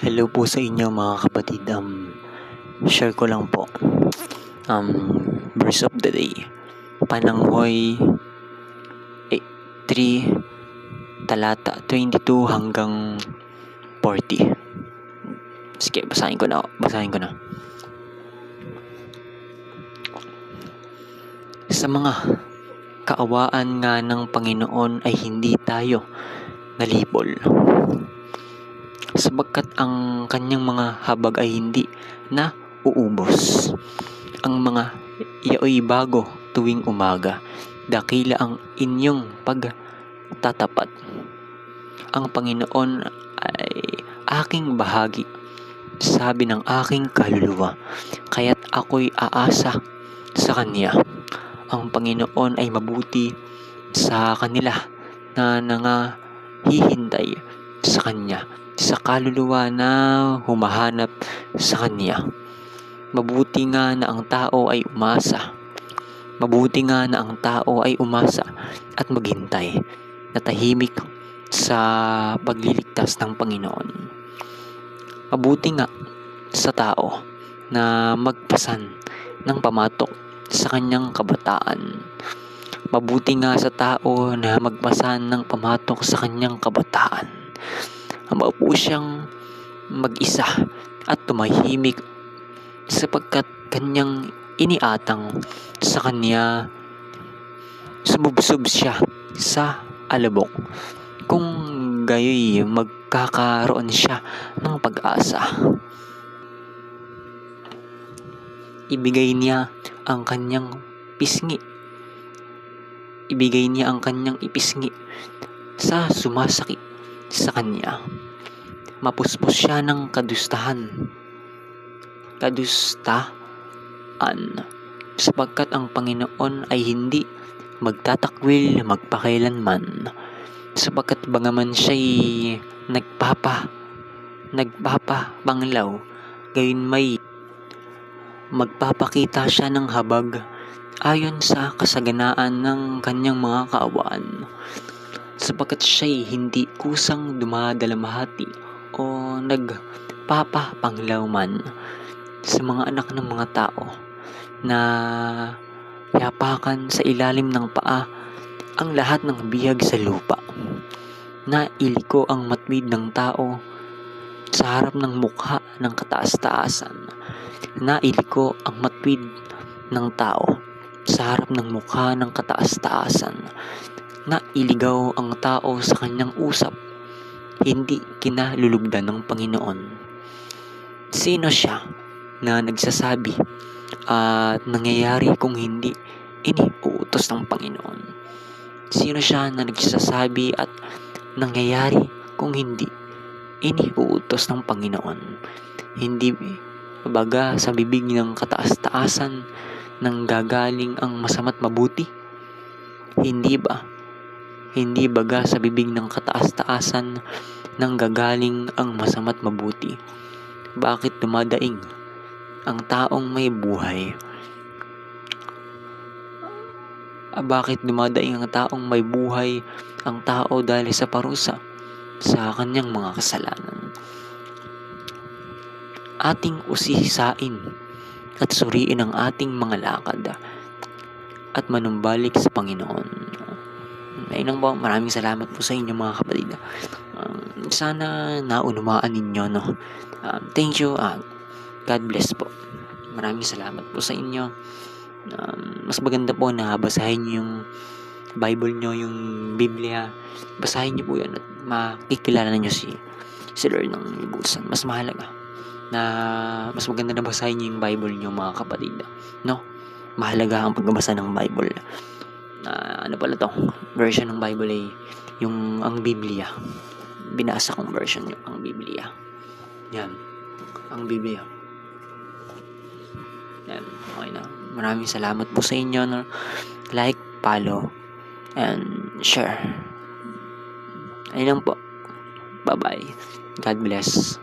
Hello po sa inyo mga kapatid. Share ko lang po. Verse of the day. Pananghoy 3 talata 22 hanggang 40. Sige, basahin ko na. Sa mga kaawaan nga ng Panginoon ay hindi tayo nalibol, sapagkat ang kanyang mga habag ay hindi na uubos. Ang mga iyo'y bago tuwing umaga, dakila ang inyong pagtatapat. Ang Panginoon ay aking bahagi, sabi ng aking kaluluwa, kaya't ako'y aasa sa Kanya. Ang Panginoon ay mabuti sa kanila na nangahihintay sa Kanya, sa kaluluwa na humahanap sa Kanya. Mabuti nga na ang tao ay umasa at maghintay na tahimik sa pagliligtas ng Panginoon. Mabuti nga sa tao na magpasan ng pamatok sa kanyang kabataan. Mabuti nga sa tao na magpasan ng pamatok sa kanyang kabataan. Maupo siyang mag-isa at tumahimik, sapagkat kanyang iniatang sa kanya, sumubsob siya sa alabok. Kung gayoy, magkakaroon siya ng pag-asa. Ibigay niya ang kanyang ipisngi sa sumasakit sa kanya. Mapuspos siya ng kadustaan, sapagkat ang Panginoon ay hindi magtatakwil magpakailanman, sapagkat bagaman siya'y nagpapabanglaw, gayon may magpapakita siya ng habag ayon sa kasaganaan ng kanyang mga kaawaan, sapagkat siya'y hindi kusang dumadalamhati o nagpapapanglaw man sa mga anak ng mga tao, na yapakan sa ilalim ng paa ang lahat ng bihag sa lupa, na iliko ang matwid ng tao sa harap ng mukha ng kataas-taasan, na iliko ang matwid ng tao sa harap ng mukha ng kataas-taasan, na iligaw ang tao sa kanyang usap, hindi kinalulugdan ng Panginoon. Sino siya na nagsasabi at nangyayari kung hindi iniuutos ng Panginoon? Sino siya na nagsasabi at nangyayari kung hindi iniuutos ng Panginoon? Hindi baga sa bibig ng kataas-taasan nang gagaling ang masama't mabuti? Hindi baga sa bibig ng kataas-taasan nang gagaling ang masama't mabuti? Bakit dumadaing ang taong may buhay? Ang tao dahil sa parusa sa kanyang mga kasalanan? Ating usisain at suriin ang ating mga lakad at manumbalik sa Panginoon. Ayun lang po, maraming salamat po sa inyo mga kapatid. Sana naunawaan ninyo, no? Thank you. God bless po. Maraming salamat po sa inyo. Mas maganda po na basahin nyo yung Bible nyo, yung Biblia. Basahin nyo po yun at makikilala nyo si Lord ng libusan. Mas mahalaga na mas maganda na basahin nyo yung Bible nyo mga kapatid, no? Mahalaga ang pagbabasa ng Bible. Ano pala to? Version ng Bible ay yung ang Biblia. Binasa kong version yung ang Biblia. Yan. Ang Biblia. Yan. Okay na. Maraming salamat po sa inyo, no? Like, follow, and share. Ayun lang po. Bye-bye. God bless.